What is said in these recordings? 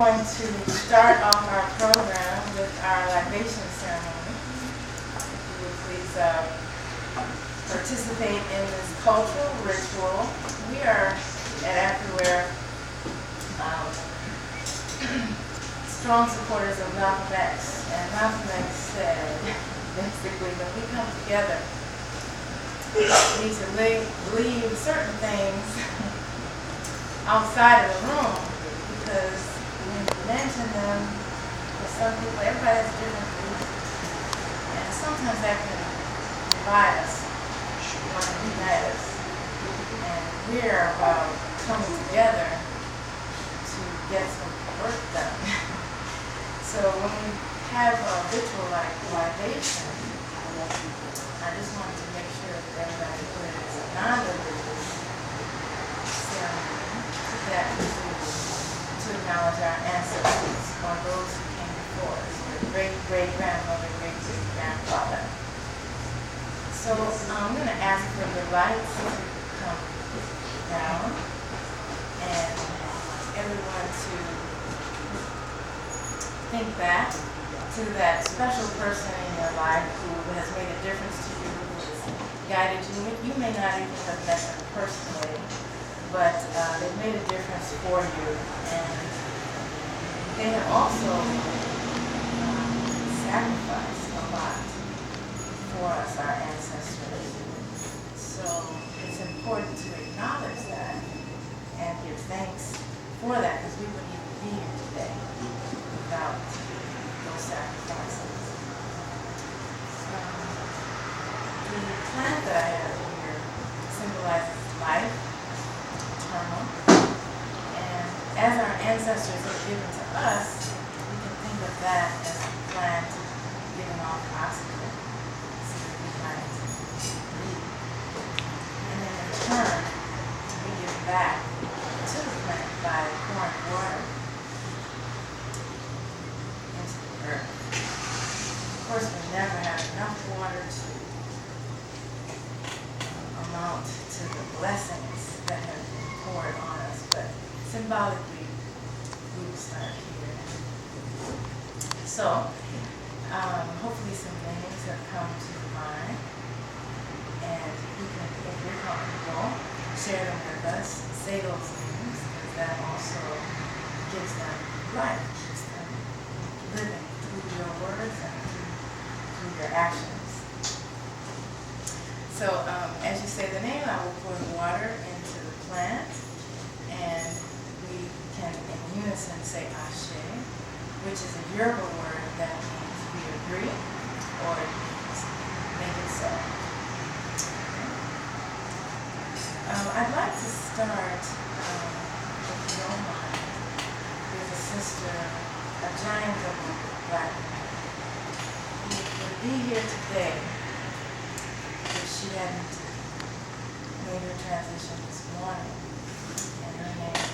Going to start off our program with our libation ceremony. If you would please participate in this cultural ritual. We are at Afriware strong supporters of Malcolm X, and Malcolm X said, basically, when we come together, we need to leave certain things outside of the room, because when you mention them, for some people, everybody has different views, and sometimes that can divide us, more than unite us. And we're about coming together to get some work done. So when we have a ritual like libation, I just wanted to make sure that everybody put it as a non-religious ceremony that to acknowledge our ancestors or those who came before us, your great-great-grandmother, great-great-grandfather. So I'm going to ask for the lights to come down and everyone to think back to that special person in your life who has made a difference to you, who has guided you. You may not even have met them personally, but they've made a difference for you. And they have also sacrificed a lot for us, our ancestors. So it's important to acknowledge that and give thanks for that, because we wouldn't even be here today without those sacrifices. The plant that I have here symbolizes life, eternal, and as our ancestors have given to us, we can think of that as a plant giving off oxygen so that we might breathe. And then in turn, we give back to the plant by pouring water into the earth. Of course, we never have enough water to amount to the blessings that have been poured on us, but symbolically, we will start here. So, hopefully some names have come to mind, and you can, if you're comfortable, share them with us, say those names, because that also gives them life, gives them living through your words and through your actions. So as you say the name, I will pour the water into the plant, and we can in unison say Ashe, which is a Yoruba word that means we agree or make it so. I'd like to start, if you don't mind, with a sister, a giant of the Black woman, who would be here today if she hadn't made her transition this morning. And her name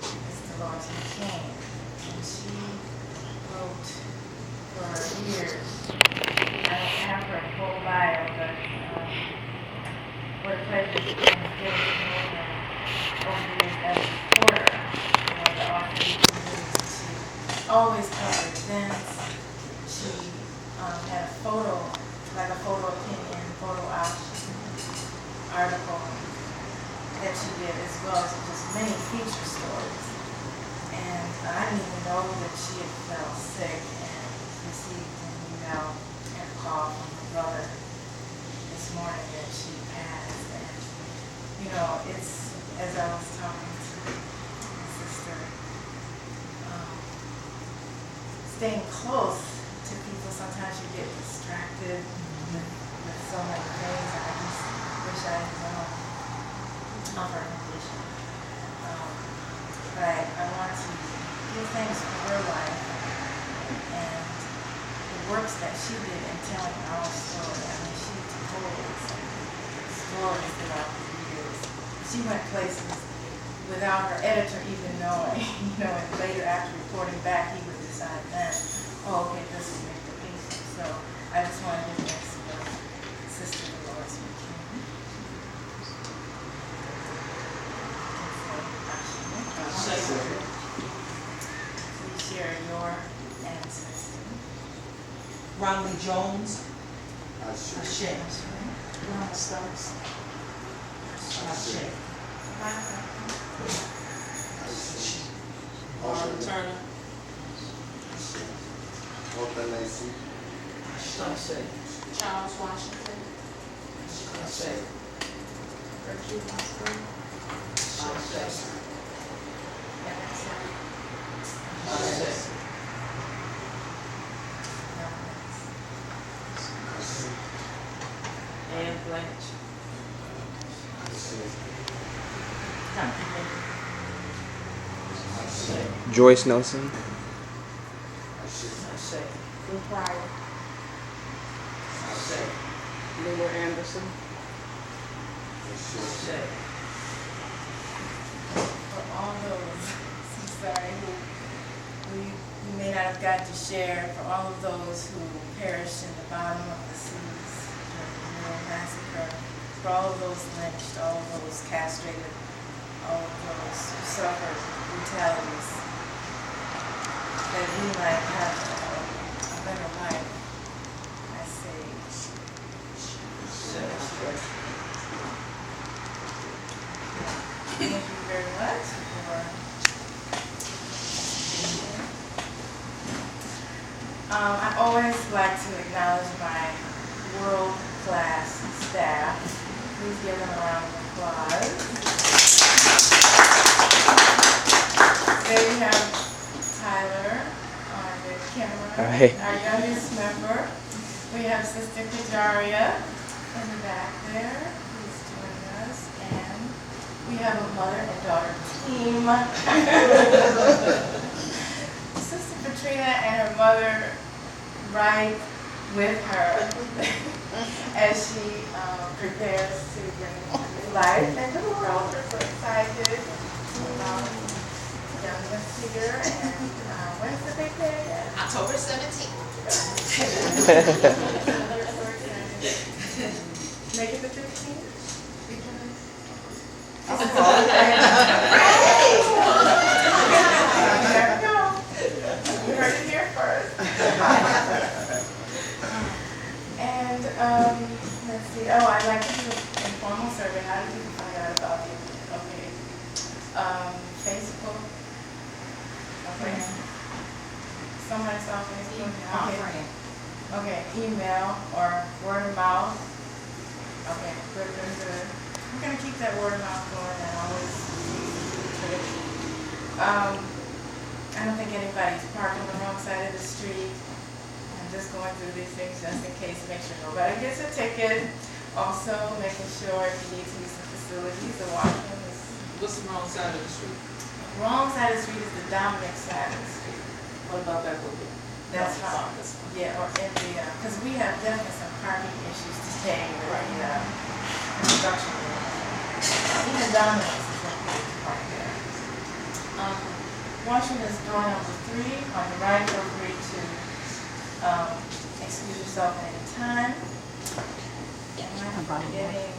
is Dolores McCain. And she wrote for years. I don't have her whole bio, but what a pleasure to get to know her over the years as a reporter. The author continues to always cover events. She had a photo, like a photo opinion, photo article that she did, as well as just many feature stories. And I didn't even know that she had fell sick and received an email and a call from her brother this morning that she passed. And, you know, it's, as I was talking to my sister, staying close to people, sometimes you get distracted with so many things. I just wish I had known of her condition. But I want to give thanks for her life and the works that she did in telling our story. I mean, she told us stories throughout the years. She went places without her editor even knowing, and later after reporting back, he would decide then, oh, okay, this will make the piece. So I just want to give thanks to Sister Dolores McCain. share your answers. Ronley Jones. Ashe. Ronald Stokes. Ashe. Marvin Turner. Walter Lacey. Ashe. Charles Washington. Ashe. Gertrude Osborne. Ashe. Ashe. Anne Blanche. Joyce Nelson. Ashe. Lou Pryor. Ashe. Lula Anderson. Ashe. For all those, I'm sorry, who we may not have got to share, for all of those who perished in the bottom of the seas during the Euro massacre, for all of those lynched, all of those castrated, all of those who suffered brutalities, that we might have a better life, I say. Thank you very much for I always like to acknowledge my world-class staff. Please give them a round of applause. There you have Tyler on the camera, Hi. our youngest member. We have Sister Kajaria in the back there, who's joining us, and we have a mother and daughter team. Sister Katrina and her mother ride with her as she prepares to bring life into the world. We're so excited young us here, and when's the big day again? October 17th. Make it the 15th? There we go. You heard it here first. And let's see. Oh, I'd like to do an informal survey. How did people find out about you? Okay. Facebook. Okay. Someone saw Facebook. Okay. Okay. Email or word of mouth. Okay. Good. Good. Good. We're gonna keep that word of mouth going and always put it. I don't think anybody's parked on the wrong side of the street. I'm just going through these things just in case, make sure nobody gets a ticket. Also, making sure if you need to use some facilities, the washroom is. What's the wrong side of the street? Wrong side of the street is the Dominic side of the street. What about that one? That's fine. Yeah, or in the, because we have definitely some parking issues today with the construction. Even Dominic's is going to be park there. Washroom is door number 3 on the right. Feel free to excuse yourself at any time. Am I forgetting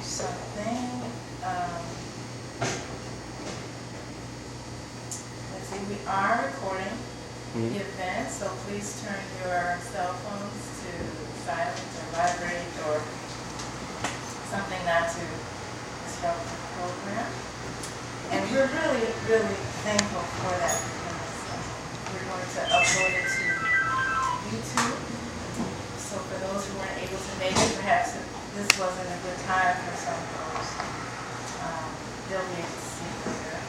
something? Let's see, we are recording the event, so please turn your cell phones to silent or vibrate or something not to disrupt the program. And we're really, really thankful for that because we're going to upload it to YouTube. So for those who weren't able to make it, perhaps if this wasn't a good time for some folks, they'll be able to see it later.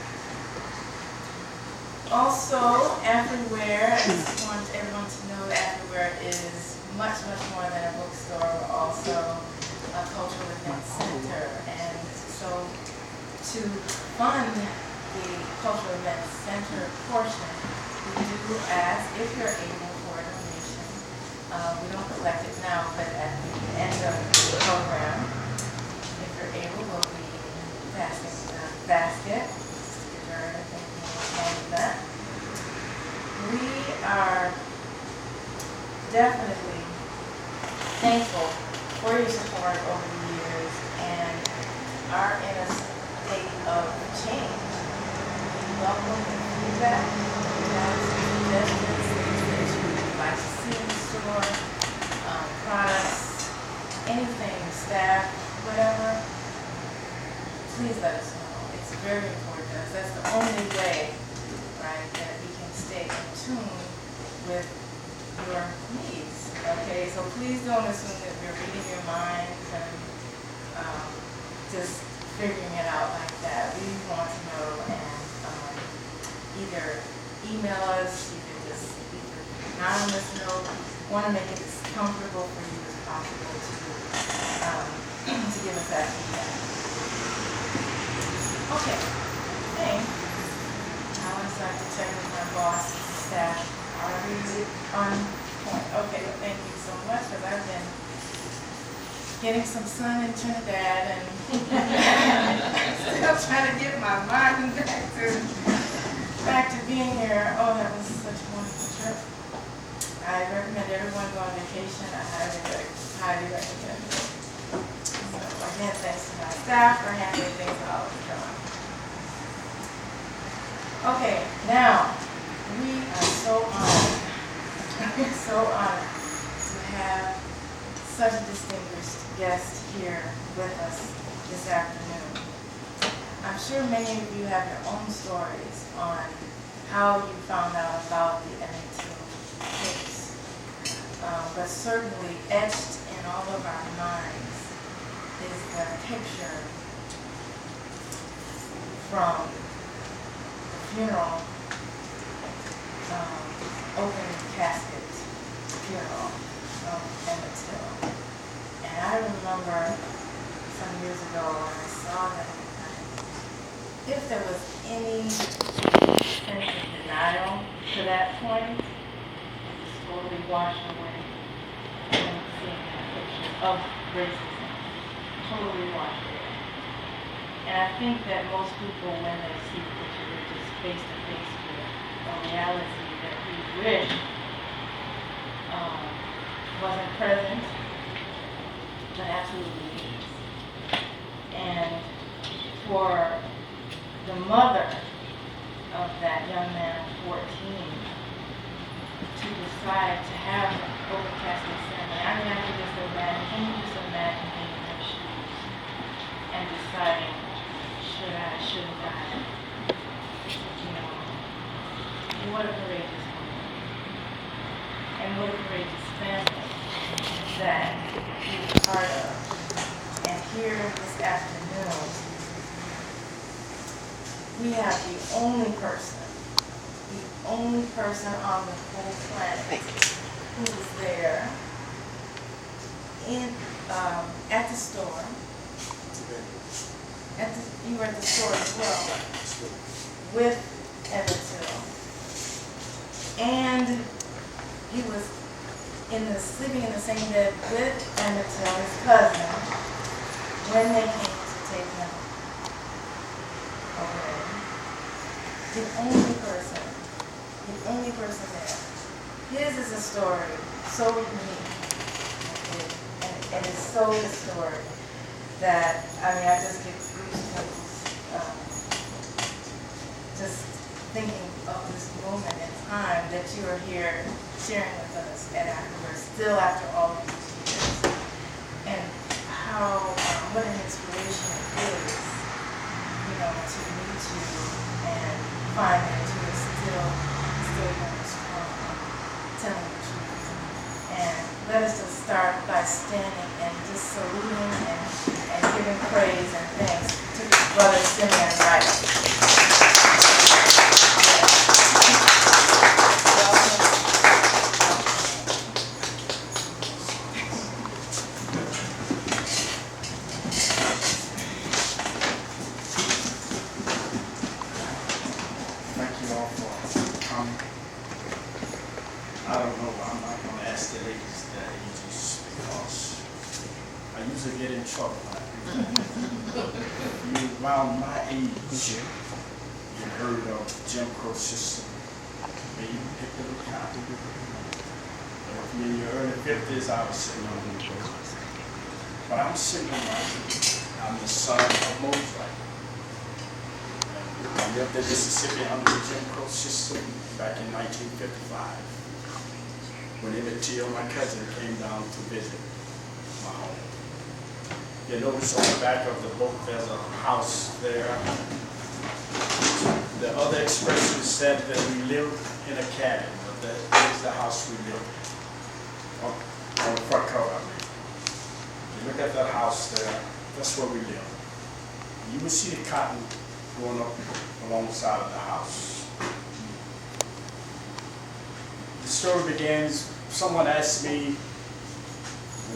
Also, Afriware, I just want everyone to know that Afriware is much, much more than a bookstore. We're also a cultural event center. And so to fund the cultural event center portion, we do ask if you're able for a donation. We don't collect it now, but at the end of the program, if you're able, we'll be passing the basket. That. We are definitely thankful for your support over the years and are in a state of change. We welcome the feedback. with your needs. Okay, so please don't assume that we're reading your minds and just figuring it out like that. We want to know, and either email us, you can just leave an anonymous note. Want to make it as comfortable for you as possible to give us that feedback. Okay, hey, I want to start to check with my boss staff. Are we on point? Okay, well, thank you so much, because I've been getting some sun in Trinidad and still trying to get my mind back to being here. Oh, that was such a wonderful trip. I recommend everyone go on vacation. I highly recommend it. So again, thanks to my staff for handling things all the time. Okay, now we are so honored. We're so honored to have such a distinguished guest here with us this afternoon. I'm sure many of you have your own stories on how you found out about the Emmit Till case. But certainly etched in all of our minds is the picture from the funeral, open casket funeral of Emmit Till. And I remember some years ago when I saw that, if there was any sense of denial to that point, it was totally washed away when seeing that picture of racism. Totally washed away. And I think that most people, when they see the picture, they're just face to face with a reality that we wish wasn't present, but absolutely is. And for the mother of that young man of 14 to decide to have an open casket ceremony, I mean, I can just imagine, can you just imagine being in her shoes and deciding, shouldn't I? You know, what a courageous woman. And what a courageous family that he's part of. And here this afternoon, we have the only person on the whole planet who was there at the store. You were at the store as well with Emmit Till, and he was sleeping in the same bed with Emmit Till, his cousin, when they came to take him away. The only person there. His is a story so unique, and it's so historic that, I mean, I just get goosebumps just thinking of this moment in time that you are here sharing with us at Afriware, still after all of these years, and how, what an inspiration it is, you know, to meet you and find that you are still going strong, telling the truth. And let us just start by standing and just saluting and giving praise and thanks to Brother Simeon Wright. Around my age, you heard of Jim Crow system, maybe you picked up a copy. If you're in your early 50s, I was sitting on the show. But I'm Simeon Wright. I'm the son of Moses Wright. I lived in Mississippi under the Jim Crow system back in 1955. When Emmit Till, my cousin, came down to visit my home. You notice on the back of the book there's a house there. The other expression said that we lived in a cabin, but that is the house we live in. On the front cover, I mean. You look at that house there, that's where we live. You will see the cotton growing up alongside of the house. The story begins, someone asked me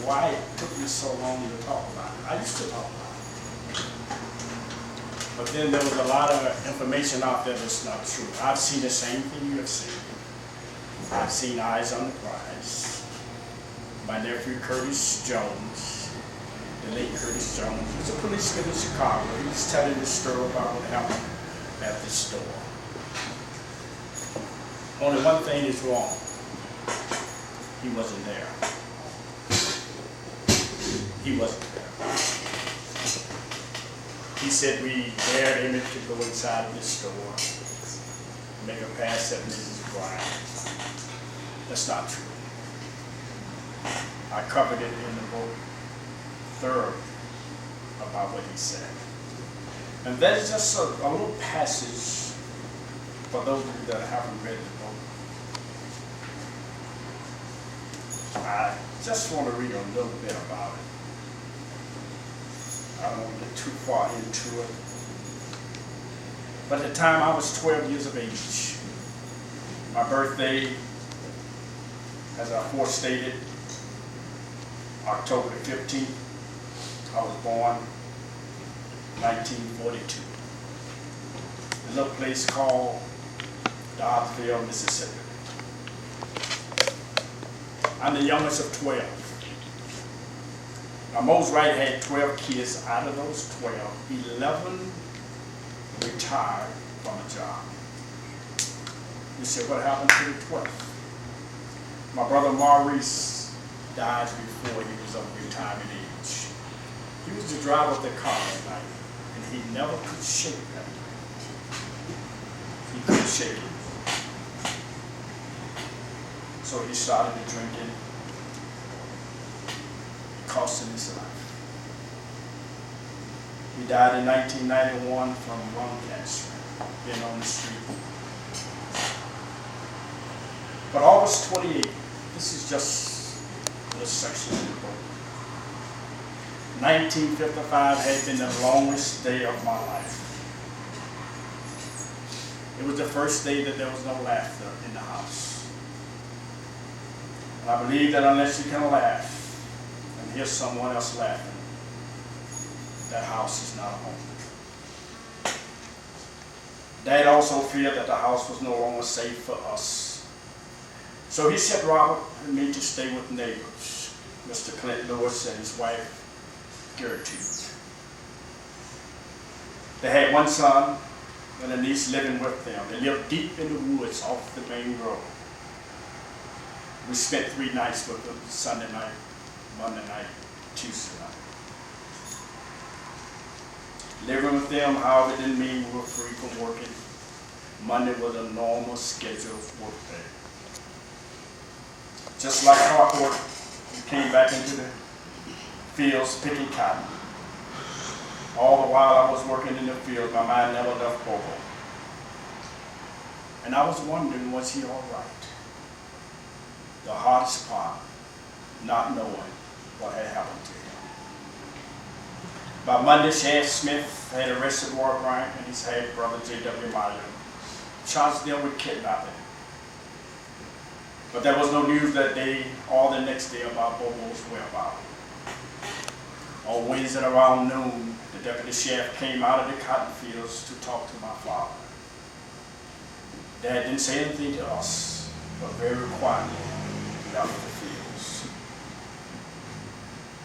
why it took me so long to talk about it. I used to talk about it. But then there was a lot of information out there that's not true. I've seen the same thing you have seen. I've seen Eyes on the Prize. My nephew Curtis Jones, the late Curtis Jones, was a policeman in Chicago. He was telling the story about what happened at the store. Only one thing is wrong. He wasn't there. He wasn't there. He said we dared Emmit to go inside of the store, make a pass at Mrs. Bryant. That's not true. I covered it in the book thoroughly about what he said. And that is just a little passage for those of you that haven't read the book. I just want to read a little bit about it. I don't want to get too far into it. But at the time I was 12 years of age. My birthday, as I forestated, October 15th. I was born 1942. A little place called Doddsville, Mississippi. I'm the youngest of 12. Now, Mose Wright had 12 kids. Out of those 12, 11 retired from a job. You say, what happened to the 12th? My brother Maurice died before he was of retirement age. He was the driver of the car at night, and he never could shake that night. He couldn't shake it. So he started drinking. Costing his life. He died in 1991 from lung cancer, being on the street. But August 28th, this is just a section of the book. 1955 had been the longest day of my life. It was the first day that there was no laughter in the house. And I believe that unless you can laugh, and hear someone else laughing, that house is not a home. Dad also feared that the house was no longer safe for us. So he sent Robert and me to stay with neighbors, Mr. Clint Lewis and his wife, Gertrude. They had one son and a niece living with them. They lived deep in the woods off the main road. We spent 3 nights with them, Sunday night, Monday night, Tuesday night. Living with them, however, didn't mean we were free from working. Monday was a normal scheduled work day. Just like clockwork, we came back into the fields picking cotton. All the while I was working in the field, my mind never left Bobo. And I was wondering, was he all right? The hardest part, not knowing what had happened to him. By Monday, Sheriff Smith had arrested Ward Bryant and his half brother J.W. Meyer, charged them with kidnapping. But there was no news that day or the next day about Bobo's whereabouts. On Wednesday around noon, the deputy sheriff came out of the cotton fields to talk to my father. Dad didn't say anything to us, but very quietly left the fields.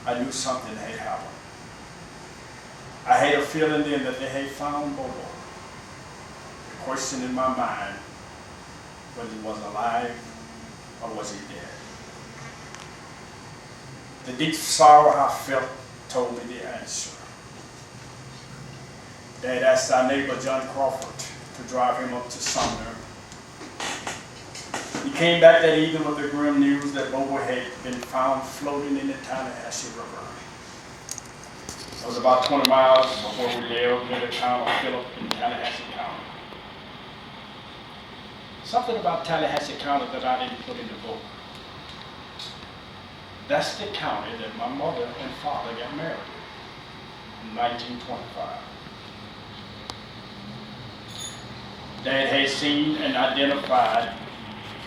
I knew something had happened. I had a feeling then that they had found Bobo. The question in my mind, whether he was alive or was he dead? The deep sorrow I felt told me the answer. Dad asked our neighbor John Crawford to drive him up to Sumner. He came back that evening with the grim news that Bobo had been found floating in the Tallahassee River. It was about 20 miles before we lived near the town of Phillip in Tallahassee County. Something about Tallahassee County that I didn't put in the book. That's the county that my mother and father got married in 1925. Dad had seen and identified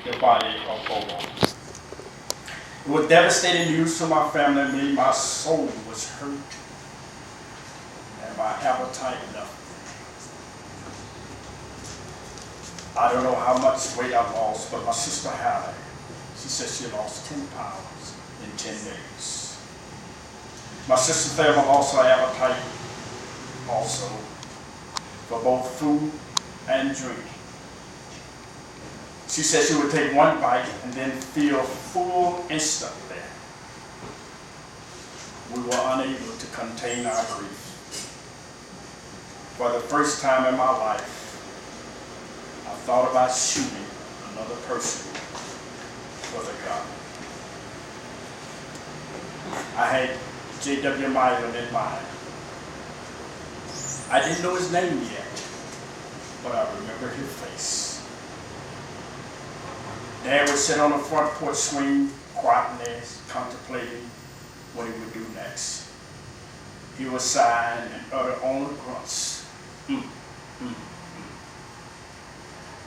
the body of Bobo. It was devastating news to my family and me. My soul was hurt and my appetite left. I don't know how much weight I lost, but my sister Hallie, she said she lost 10 pounds in 10 days. My sister Thelma lost her appetite also for both food and drink. She said she would take one bite and then feel full instantly. We were unable to contain our grief. For the first time in my life, I thought about shooting another person for the gun. I had J.W. Myron in mind. I didn't know his name yet, but I remember his face. Dad would sit on the front porch swing, quietly contemplating what he would do next. He would sigh and utter only grunts.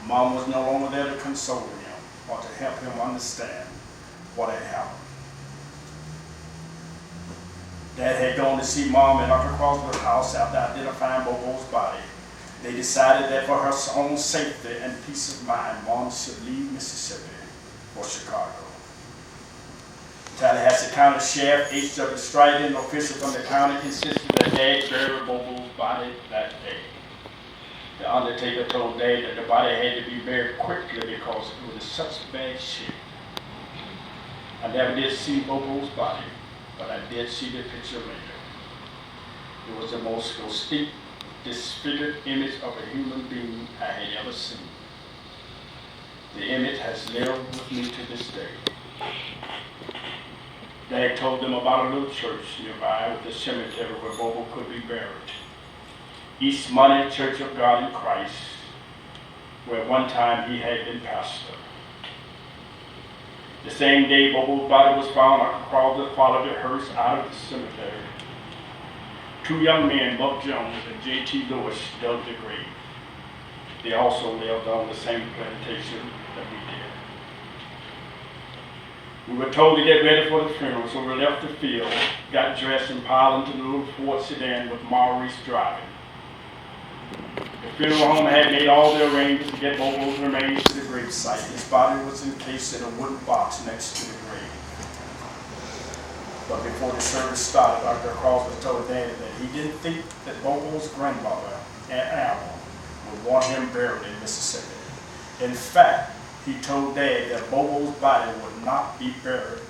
Mom was no longer there to console him or to help him understand what had happened. Dad had gone to see Mom at Uncle Crosby's house after identifying Bobo's body. They decided that for her own safety and peace of mind, Mom should leave Mississippi for Chicago. Tallahassee County Sheriff H.W. Stryden, officials from the county, insisted that Dad bury Bobo's body that day. The undertaker told Dad that the body had to be buried quickly because it was in such bad shape. I never did see Bobo's body, but I did see the picture later. It was the most distinct, disfigured image of a human being I had ever seen. The image has lived with me to this day. Dad told them about a little church nearby with a cemetery where Bobo could be buried. East Money Church of God in Christ, where one time he had been pastor. The same day Bobo's body was found, Uncle Crosby followed the hearse out of the cemetery. Two young men, Buck Jones and J.T. Lewis, dug the grave. They also lived on the same plantation that we did. We were told to get ready for the funeral, so we left the field, got dressed, and piled into the little Ford sedan with Maurice driving. The funeral home had made all the arrangements to get Bobo's remains to the grave site. His body was encased in a wooden box next to the grave. But before the service started, Dr. Crosby told Dad that he didn't think that Bobo's grandmother, Aunt Alma, would want him buried in Mississippi. In fact, he told Dad that Bobo's body would not be buried,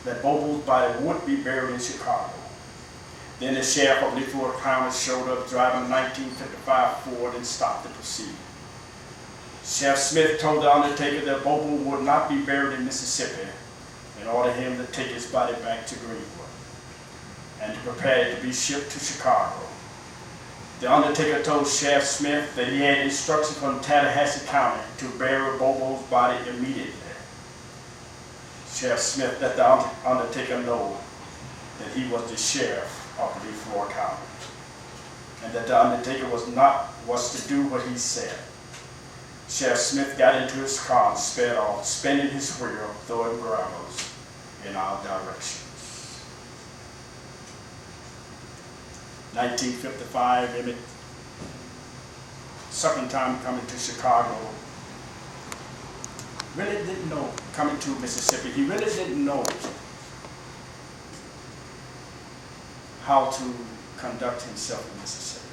that Bobo's body would be buried in Chicago. Then the sheriff of Lefroy County showed up driving a 1955 Ford and stopped the proceeding. Sheriff Smith told the undertaker that Bobo would not be buried in Mississippi and ordered him to take his body back to Greenwood and to prepare it to be shipped to Chicago. The undertaker told Sheriff Smith that he had instructions from Tallahassee County to bury Bobo's body immediately. Sheriff Smith let the undertaker know that he was the sheriff of Lefroy County, and that the undertaker was to do what he said. Sheriff Smith got into his car and sped off, spinning his wheel, throwing gravels in our direction. 1955, Emmit, second time coming to Chicago, really didn't know, coming to Mississippi, he really didn't know how to conduct himself in Mississippi.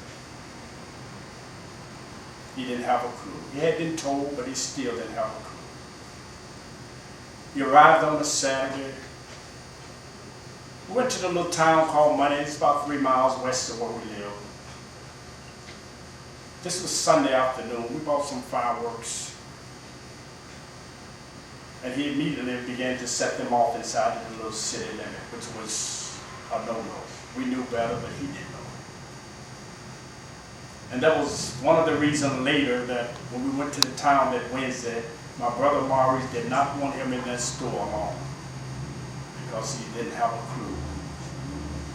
He didn't have a clue. He had been told, but he still didn't have a clue. He arrived on a Saturday. We went to the little town called Money. It's about 3 miles west of where we live. This was Sunday afternoon. We bought some fireworks. And he immediately began to set them off inside of the little city limit, which was a no-no. We knew better, but he didn't know. And that was one of the reasons later that when we went to the town that Wednesday, my brother Maurice did not want him in that store alone because he didn't have a clue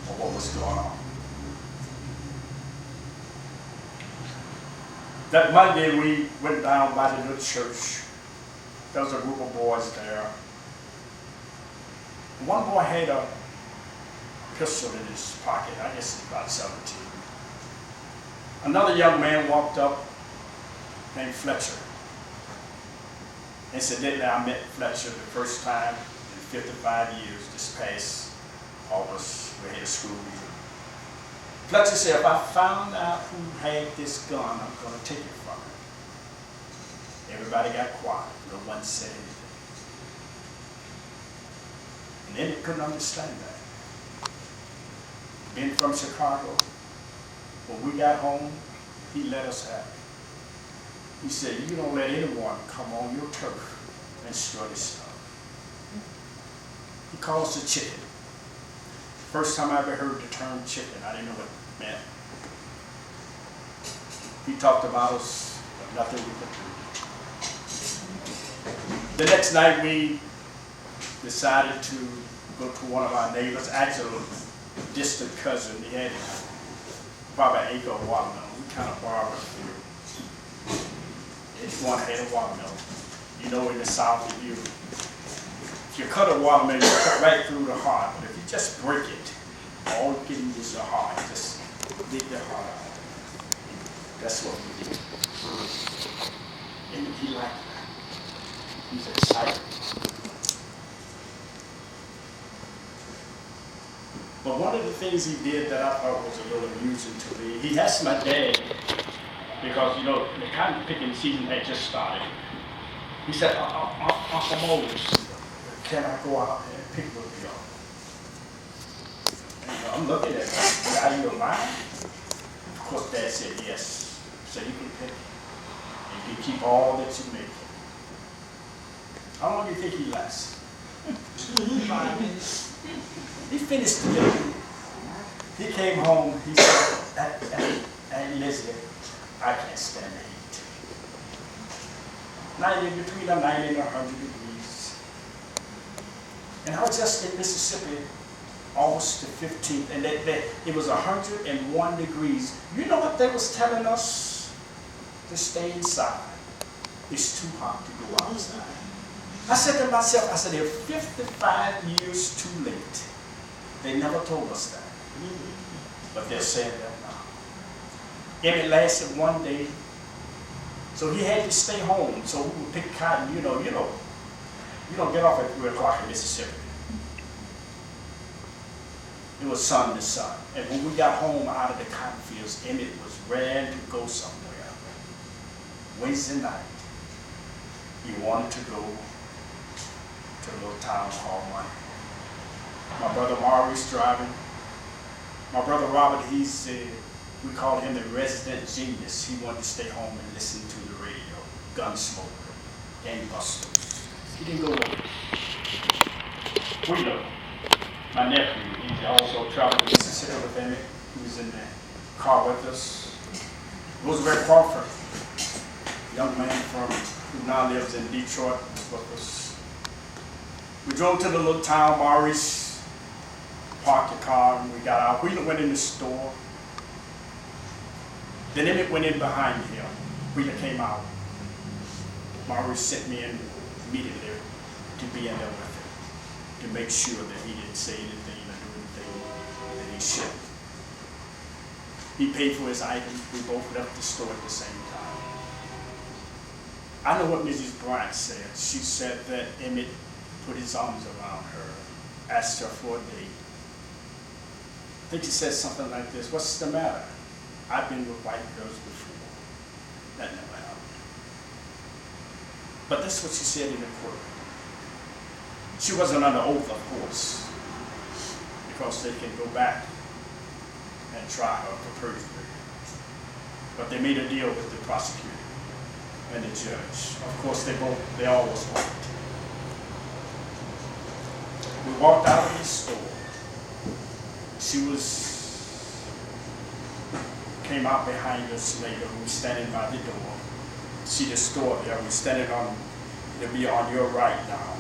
of what was going on. That Monday we went down by the little church. There was a group of boys there. One boy had a pistol in his pocket. I guess he's about 17. Another young man walked up named Fletcher. Incidentally, I met Fletcher the first time in 55 years, this past August. We had a school meeting. Fletcher said, if I found out who had this gun, I'm going to take it from him. Everybody got quiet. No one said anything. And then he couldn't understand that. Being from Chicago, when we got home, he let us have it. He said, you don't let anyone come on your turf and destroy this stuff. He calls it chicken. First time I ever heard the term chicken, I didn't know what it meant. He talked about us, but nothing we could do. The next night we decided to go to one of our neighbors, actually a distant cousin. He had probably an acre of watermelon. We kind of borrowed a few. Each one had a watermelon. You know, in the South, if you cut a watermelon, you cut right through the heart. But if you just break it, all you can use your heart. Just dig the heart out. That's what we did. And he liked that. He's excited. But one of the things he did that I thought was a little amusing to me, he asked my dad, because, you know, the cotton picking season had just started. He said, Uncle Moses, can I go out and pick with you? And, you know, I'm looking at him, out of your mind? Of course, Dad said yes. So you can pick, and you can keep all that you make. How long do you think he lasts? 5 minutes. He finished the day. He came home, he said, Aunt Lizzie, I can't stand the heat. 90, between 90 and 100 degrees. And I was just in Mississippi, August the 15th, and it was 101 degrees. You know what they was telling us? To stay inside. It's too hot to go outside. I said to myself, I said, they're 55 years too late. They never told us that. But they're saying that now. Emmit lasted one day. So he had to stay home. So we would pick cotton, you don't get off at 3 o'clock in Mississippi. It was sun to sun. And when we got home out of the cotton fields, Emmit was ready to go somewhere. Wednesday night, he wanted to go to a little town called Money. My brother Maurice driving. My brother Robert, we call him the resident genius. He wanted to stay home and listen to the radio. Gunsmoker, gangbusters. He didn't go over. Guido, my nephew, he also traveled to Mississippi with Emmit. He was in the car with us. Roosevelt Crawford, young man who now lives in Detroit, was with us. We drove to the little town. Maurice parked the car and we got out. Wheeler went in the store. Then Emmit went in behind him. Wheeler came out. Maurice sent me in immediately to be in there with him, to make sure that he didn't say anything or do anything that he shouldn't. He paid for his items. We both left the store at the same time. I know what Mrs. Bryant said. She said that Emmit put his arms around her, asked her for a date. I think he said something like this, what's the matter? I've been with white girls before. That never happened. But that's what she said in the court. She wasn't under oath, of course, because they can go back and try her for perjury. But they made a deal with the prosecutor and the judge. Of course, they always walked. We walked out of the store. She was came out behind us later. We were standing by the door. See the store there. We're standing on, it'll be on your right now.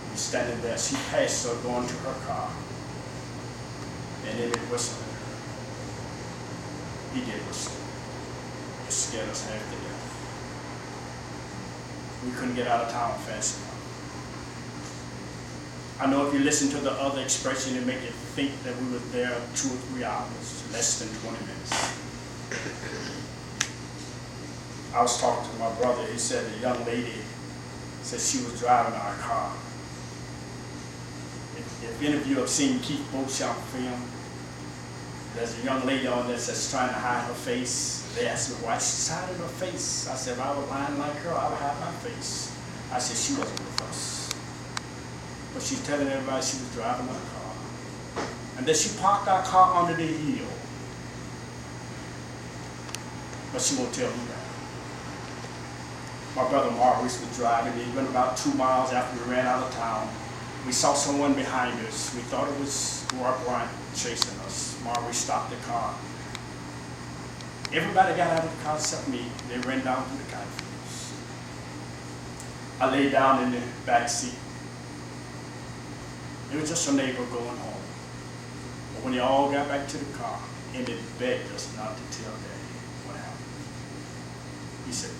We're standing there. She passed her going to her car. And Emmit whistled at her. He did whistle. It scared us half to death. We couldn't get out of town fast enough. I know if you listen to the other expression, it make you think that we were there 2 or 3 hours, less than 20 minutes. I was talking to my brother. He said the young lady said she was driving our car. If any of you have seen Keith Beauchamp film, there's a young lady on there that's trying to hide her face. They asked me why she's hiding her face. I said, if I were lying like her, I would hide my face. I said, she wasn't with us. But she's telling everybody she was driving our car. And then she parked our car under the hill. But she won't tell me that. My brother Maurice was driving. He went about 2 miles after we ran out of town. We saw someone behind us. We thought it was Rob Bryant chasing us. Maurice stopped the car. Everybody got out of the car except me. They ran down through the cotton fields. I lay down in the back seat. It was just a neighbor going home. But when they all got back to the car, Emmit begged us not to tell Daddy what happened. He said,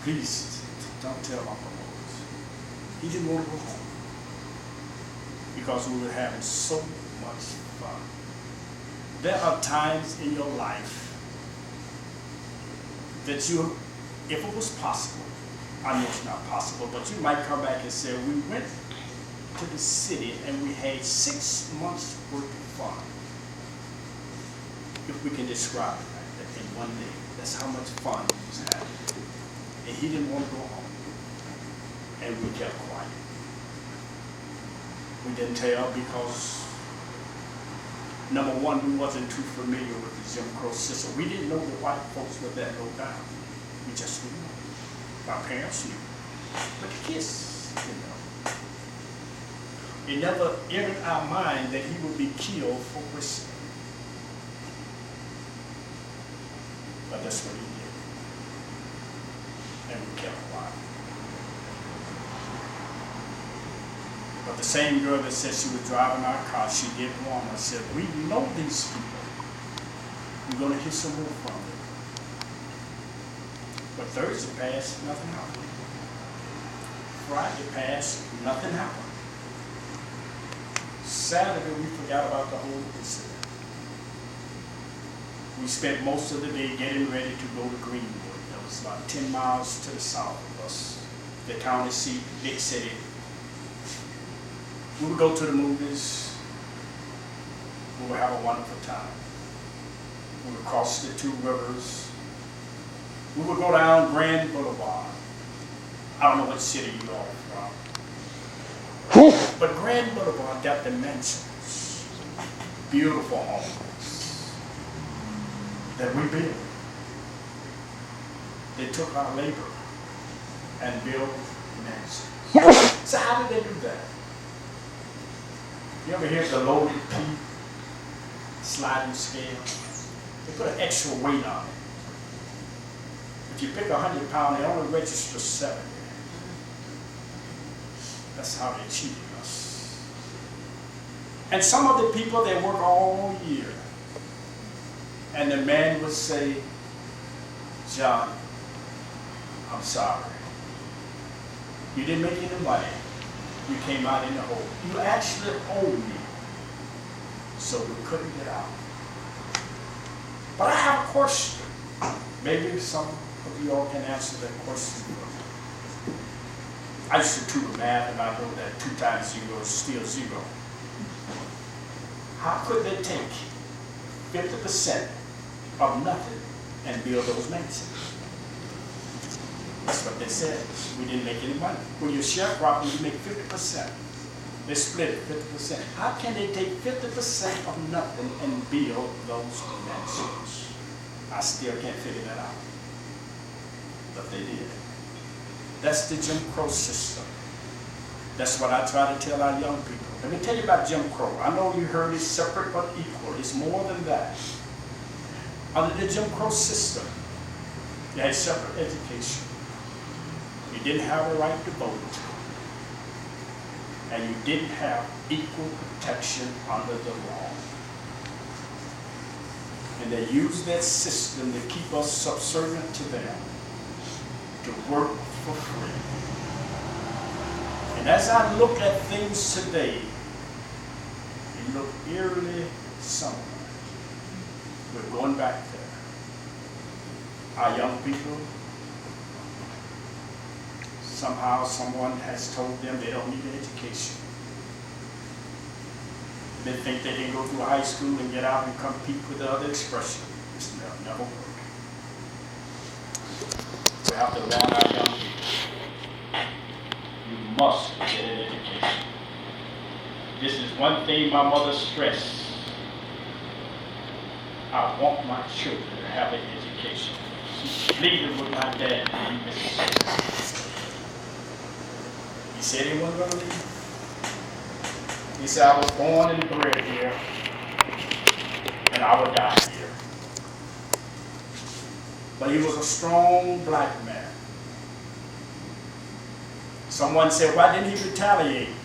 please, don't tell Uncle Moses. He didn't want to go home because we were having so much fun. There are times in your life that you, if it was possible, I know it's not possible, but you might come back and say, we went to the city and we had 6 months worth of fun. If we can describe it like that in one day, that's how much fun he was having. And he didn't want to go home. And we kept quiet. We didn't tell because, number one, we wasn't too familiar with the Jim Crow system. We didn't know the white folks were that low down. We just didn't know. Our parents knew. But the kids didn't know. It never entered our mind that he would be killed for whistling. But that's what he did. And we kept quiet. But the same girl that said she was driving our car, she did warn us, said, we know these people. We're going to hear some more from them. But Thursday passed, nothing happened. Friday passed, nothing happened. Saturday, we forgot about the whole incident. We spent most of the day getting ready to go to Greenwood. That was about 10 miles to the south of us. The county seat, big city. We would go to the movies. We would have a wonderful time. We would cross the 2 rivers. We would go down Grand Boulevard. I don't know what city you are from. But Grand Boulevard got the mansions, beautiful homes that we built. They took our labor and built mansions. So how did they do that? You ever hear the loaded P sliding scale? They put an extra weight on it. If you pick 100 pounds, they only register 70. That's how they cheated us. And some of the people, they work all year. And the man would say, John, I'm sorry. You didn't make any money. You came out in the hole. You actually owed me. So we couldn't get out. But I have a question. Maybe some of you all can answer that question for me. I used to tutor math, and I know that 2 times 0 is still 0. How could they take 50% of nothing and build those mansions? That's what they said. We didn't make any money. When you share property, you make 50%. They split it 50%. How can they take 50% of nothing and build those mansions? I still can't figure that out. But they did. That's the Jim Crow system. That's what I try to tell our young people. Let me tell you about Jim Crow. I know you heard it's separate but equal. It's more than that. Under the Jim Crow system, you had separate education. You didn't have a right to vote. And you didn't have equal protection under the law. And they used that system to keep us subservient to them, to work for free. And as I look at things today, it look eerily similar. We're going back there. Our young people, somehow someone has told them they don't need an education. They think they can go through high school and get out and compete with the other expression. It's never work. We have to warn our young people. You must get an education. This is one thing my mother stressed. I want my children to have an education. She pleaded with my dad in Mississippi. He said he wasn't going to leave. He said, I was born and bred here, and I would die here. But he was a strong black man. Someone said, why didn't he retaliate?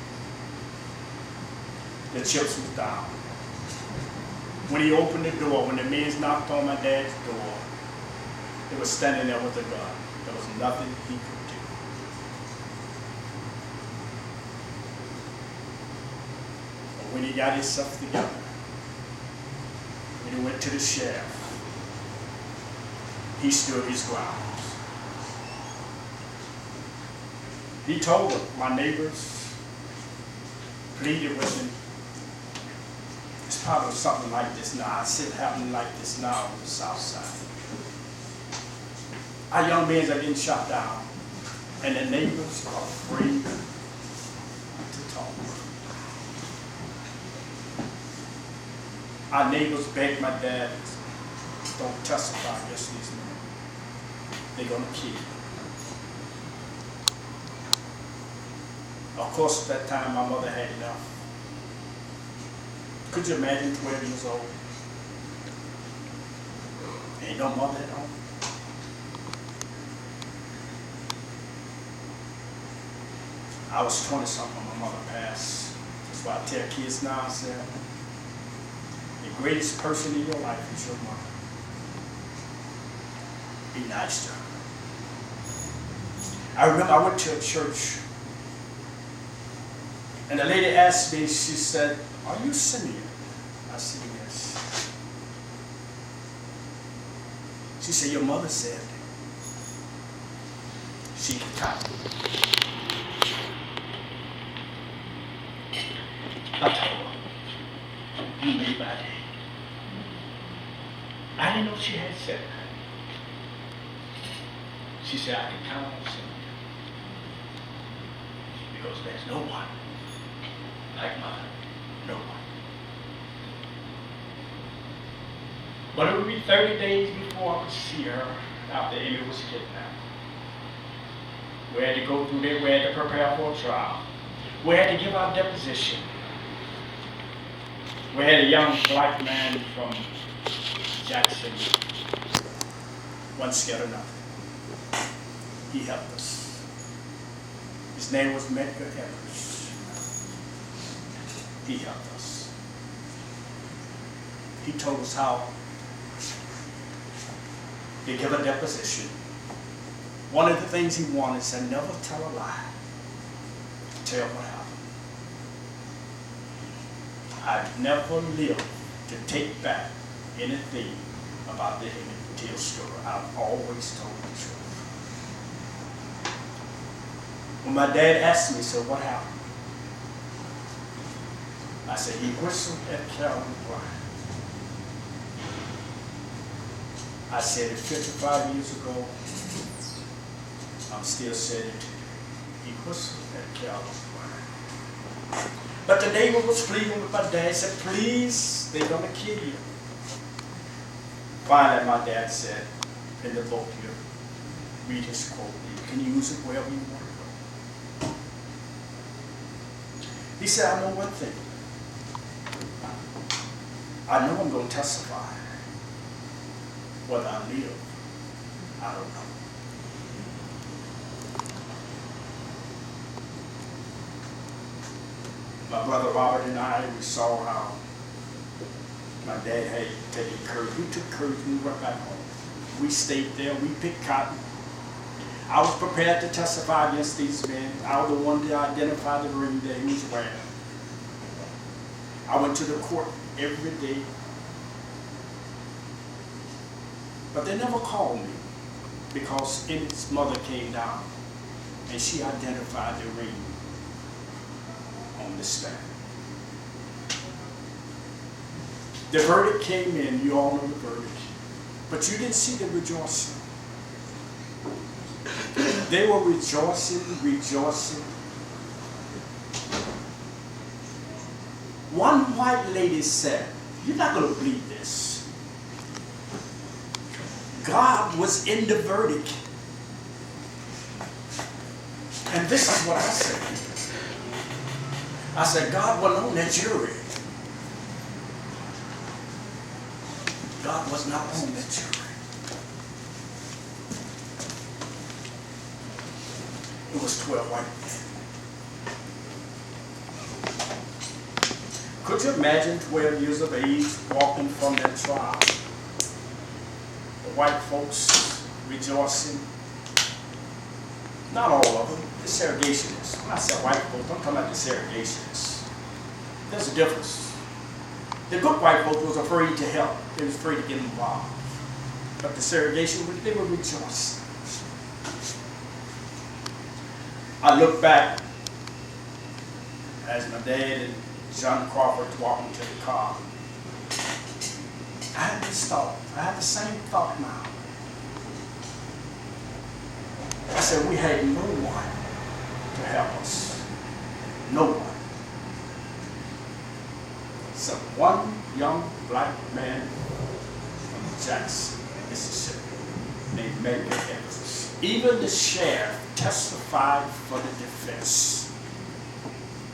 The chips was down. When he opened the door, when the men knocked on my dad's door, he was standing there with a gun. There was nothing he could do. But when he got himself together, when he went to the sheriff, he stood his ground. He told them, my neighbors pleaded with him. It's probably something like this now. I see it happening like this now on the south side. Our young men are getting shot down, and the neighbors are afraid to talk. Our neighbors begged my dad, don't testify against these men. They're going to kill you. Of course, at that time, my mother had enough. Could you imagine 12 years old? Ain't no mother at home. I was 20-something when my mother passed. That's why I tell kids now, I said, the greatest person in your life is your mother. Be nice to her. I remember I went to a church, and the lady asked me, she said, are you Simeon? I said, yes. She said, your mother said she could type. I told her, you made my day. I didn't know she had said that. She said, I can count on Simeon. Because there's no one like mine. No one. But it would be 30 days before I could see her after Emmit was kidnapped. We had to go through there, we had to prepare for a trial. We had to give our deposition. We had a young black man from Jackson, wasn't scared of nothing. He helped us. His name was Emmit Till. He helped us. He told us how to give a deposition. One of the things he wanted said, never tell a lie. Tell what happened. I've never lived to take back anything about the Emmit Till story. I've always told the truth. When my dad asked me, so what happened? I said, he whistled at Calvin Bryant. I said it 55 years ago. I'm still saying it today. He whistled at Calvin Bryant. But the neighbor was pleading with my dad, said, please, they're going to kill you. Finally, my dad said, in the book here, read his quote. You can use it wherever you want to go. He said, I know one thing. I know I'm going to testify. Whether I live, I don't know. My brother Robert and I, we saw how my dad had taken courage. We took courage and we went back home. We stayed there, we picked cotton. I was prepared to testify against these men. I was the one to identify the ring that he was wearing. I went to the court every day. But they never called me because Emmit's mother came down and she identified the ring on the stand. The verdict came in, you all know the verdict, but you didn't see the rejoicing. They were rejoicing, rejoicing. One white lady said, "You're not going to believe this. God was in the verdict." And this is what I said. I said, God wasn't on that jury. God was not on that jury. It was 12 white men. Could you imagine 12 years of age walking from that trial? The white folks rejoicing. Not all of them, the segregationists. When I say white folks, I'm talking about the segregationists. There's a difference. The good white folks was afraid to help. They was afraid to get involved. But the segregationists, they were rejoicing. I look back as my dad and John Crawford walking to the car. I had this thought. I had the same thought now. I said, we had no one to help us. No one. So one young black man from Jackson, Mississippi, named Medgar Evers. Even the sheriff testified for the defense.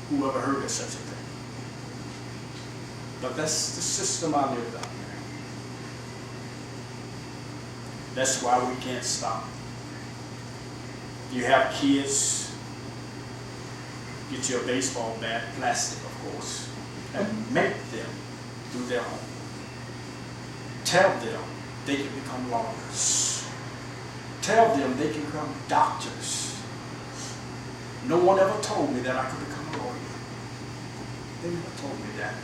Who ever heard of such a thing? But that's the system I lived under. That's why we can't stop. You have kids, get your baseball bat, plastic of course, and make them do their own. Tell them they can become lawyers. Tell them they can become doctors. No one ever told me that I could become a lawyer. They never told me that.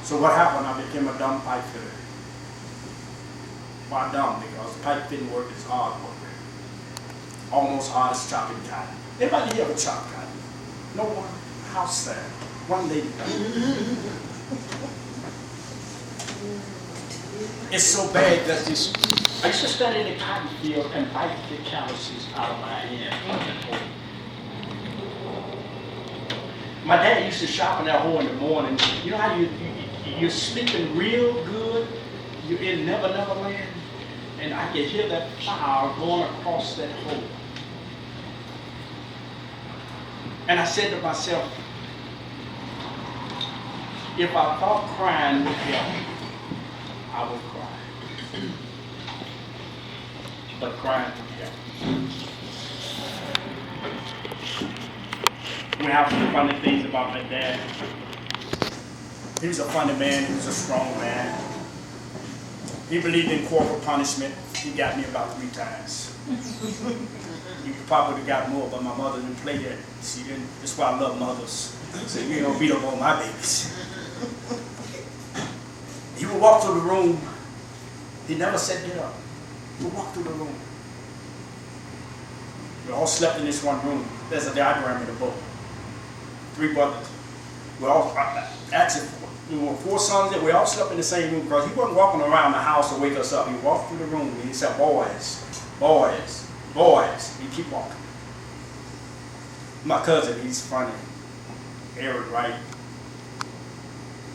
So what happened? I became a dumb pipe fitter. Why dumb? Because pipe fitting work is hard work. Almost hard as chopping cotton. Anybody here ever chop cotton? No one. House there. One lady. It's so bad that this. I used to stand in the cotton field and bite the calluses out of my hand. My dad used to sharpen that hoe in the morning. You know how you're sleeping real good? You're in Never Land, and I could hear that plow going across that hole. And I said to myself, if I thought crying would help, I would cry. But crying would help. We have some funny things about my dad. He was a funny man, he was a strong man. He believed in corporal punishment. He got me about 3 times. He probably got more, but my mother didn't play that. She didn't. That's why I love mothers. So you don't beat up on my babies. He would walk through the room. He never said get up. He would walk through the room. We all slept in this one room. There's a diagram in the book. 3 brothers. We all actually. We were 4 sons that we all slept in the same room because he wasn't walking around the house to wake us up. He walked through the room and he said, boys, boys, boys. He'd keep walking. My cousin, he's funny, Emmit Wright.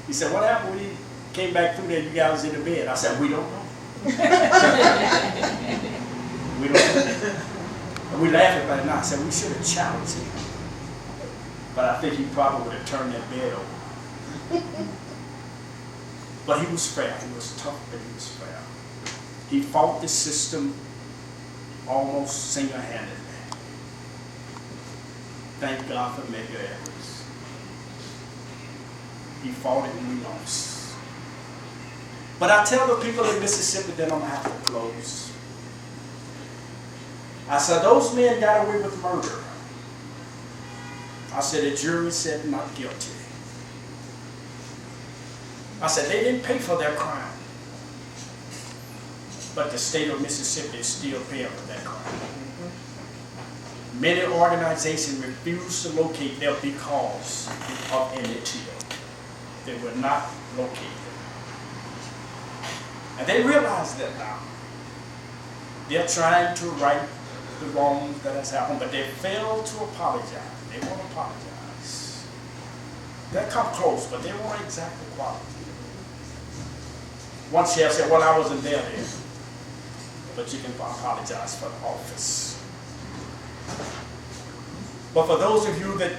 He said, what happened when he came back through there? You guys was in the bed. I said, we don't know. We don't know. And we laughed about it now. I said, we should have challenged him. But I think he probably would have turned that bed over. But he was fair. He was tough, but he was fair. He fought the system almost single-handedly. Thank God for Medgar Evers. He fought it and we lost. But I tell the people in Mississippi that I'm going to have to close. I said, those men got away with murder. I said, the jury said not guilty. I said, they didn't pay for their crime. But the state of Mississippi is still paying for that crime. Many organizations refuse to locate them because of Emmit Till. They were not located. And they realize that now. They're trying to right the wrongs that has happened, but they fail to apologize. They won't apologize. They come close, but they won't exact equality. One sheriff said, well, I wasn't there then. But you can apologize for the office. But for those of you that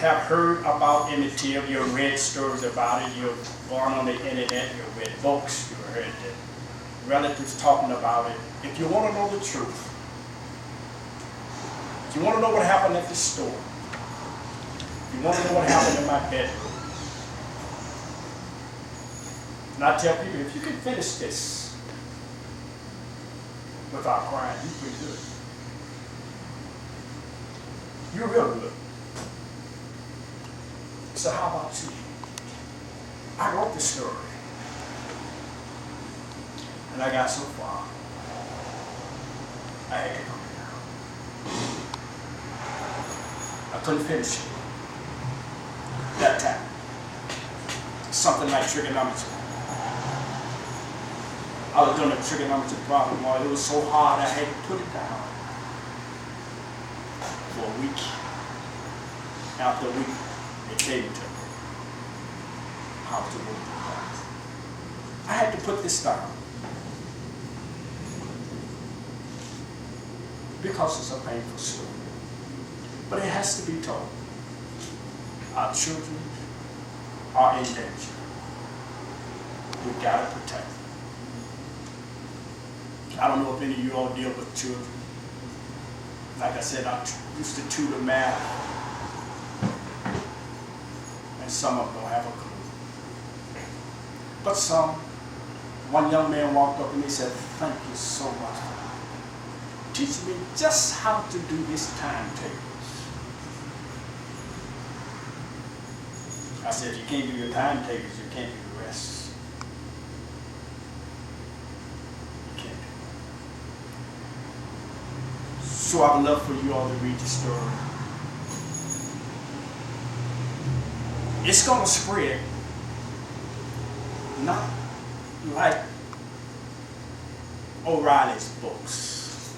have heard about Emmit Till, you've read stories about it, you've gone on the internet, you've read books, you've heard the relatives talking about it. If you want to know the truth, if you want to know what happened at the store, if you want to know what happened in my bedroom, and I tell people, if you can finish this without crying, you're pretty good. You're real good. So how about you? I wrote the story. And I got so far. I had to come down. I couldn't finish it. That time. Something like trigonometry. I was doing a trigonometry problem, it was so hard I had to put it down for a week. After a week, it came to me how to work the class. I had to put this down because it's a painful story. But it has to be told. Our children are in danger. We've got to protect them. I don't know if any of you all deal with children. Like I said, I used to tutor math, and some of them don't have a clue. But some, one young man walked up and he said, thank you so much for teaching me just how to do these timetables. I said, you can't do your timetables, you can't do the rest. So I would love for you all to read the story. It's going to spread, not like O'Reilly's books.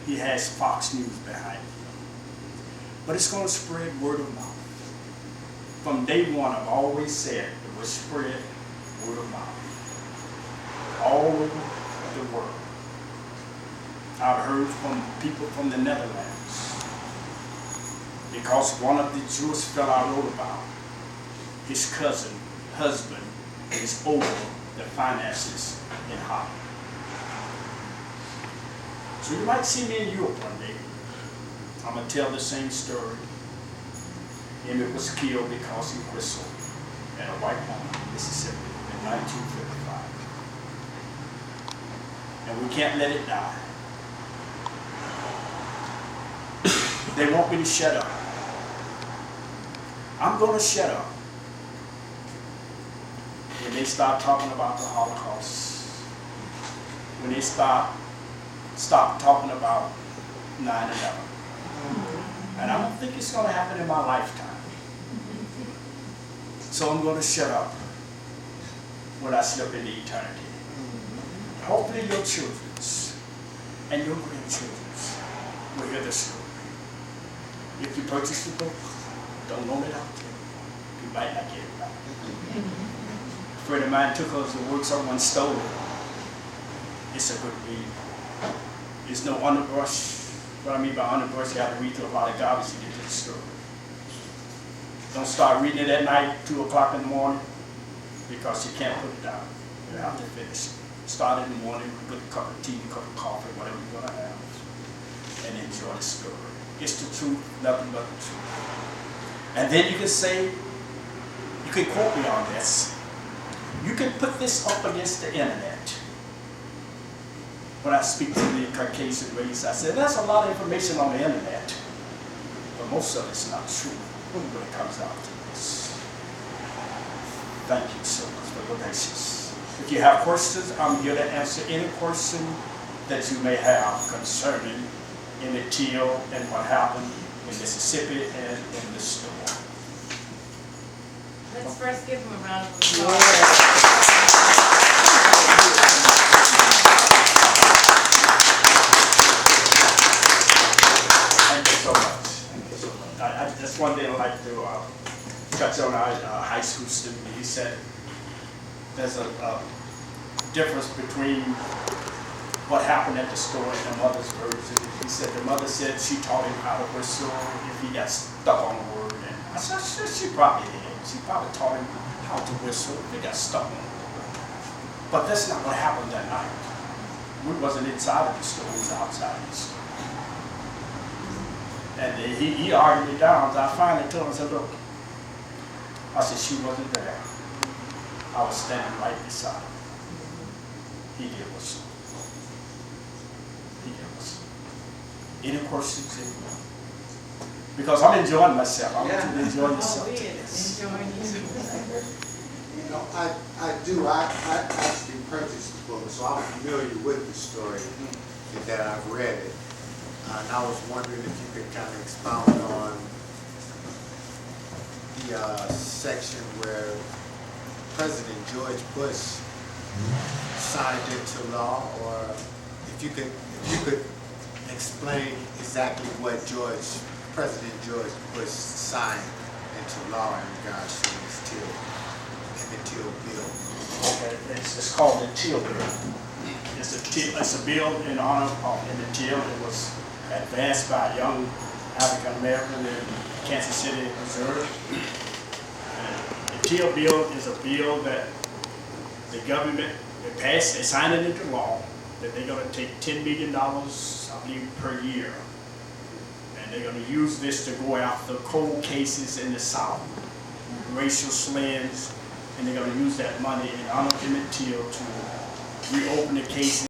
He has Fox News behind him. But it's going to spread word of mouth. From day one, I've always said it will spread word of mouth. All over the world. I've heard from people from the Netherlands because one of the Jewish fellow I wrote about, his cousin, husband, is over the finances in Holland. So you might see me in Europe one day. I'm going to tell the same story. Emmit was killed because he whistled at a white woman in Mississippi in 1955. And we can't let it die. They want me to shut up. I'm going to shut up when they start talking about the Holocaust, when they stop talking about 9/11. And I don't think it's going to happen in my lifetime. So I'm going to shut up when I slip into eternity. Hopefully your children's and your grandchildren's will hear the story. If you purchase the book, don't loan it out to them. You might not get it back. A friend of mine took us to work, someone stole it. It's a good read. There's no underbrush. What I mean by underbrush, you have to read through a lot of garbage to get to the story. Don't start reading it at night, 2 o'clock in the morning, because you can't put it down. You have to finish it. Start in the morning with a cup of tea, a cup of coffee, whatever you're gonna have, and enjoy the story. It's the truth, nothing but the truth. And then you can say, you can quote me on this. You can put this up against the internet. When I speak to the Caucasian race, I said, there's a lot of information on the internet, but most of it's not true when it comes out to this. Thank you so much for your patience. If you have questions, I'm here to answer any question that you may have concerning Emmit Till and what happened in Mississippi and in the store. Let's first give him a round of applause. Thank you so much. Thank you so much. That's one thing I'd like to touch on. Our high school student, he said there's a difference between what happened at the store and the mother's version. He said the mother said she taught him how to whistle if he got stuck on a word. And I said, she probably did. She probably taught him how to whistle if he got stuck on a word. But that's not what happened that night. We wasn't inside of the store, we was outside of the store. And he argued me down. So I finally told him, I said, look, I said, she wasn't there. I was standing right beside her. He did whistle. He did whistle. Any questions? Because I'm enjoying myself. I want you to enjoy yourself. Oh, we is enjoying you. You know, I do. I actually purchased the book, so I'm familiar with the story that I've read it. And I was wondering if you could kind of expound on the section where President George Bush signed into law, or if you could explain exactly what President George Bush signed into law in regards to this Emmit Till bill. Okay, it's called the Till bill. It's a bill in honor of Emmit Till. It was advanced by a young African American in Kansas City, Missouri. And the Till bill is a bill that the government they signed it into law that they're going to take $10 million, I believe, per year. And they're going to use this to go after cold cases in the South, racial slurs, and they're going to use that money in honor of Emmit Till to reopen the cases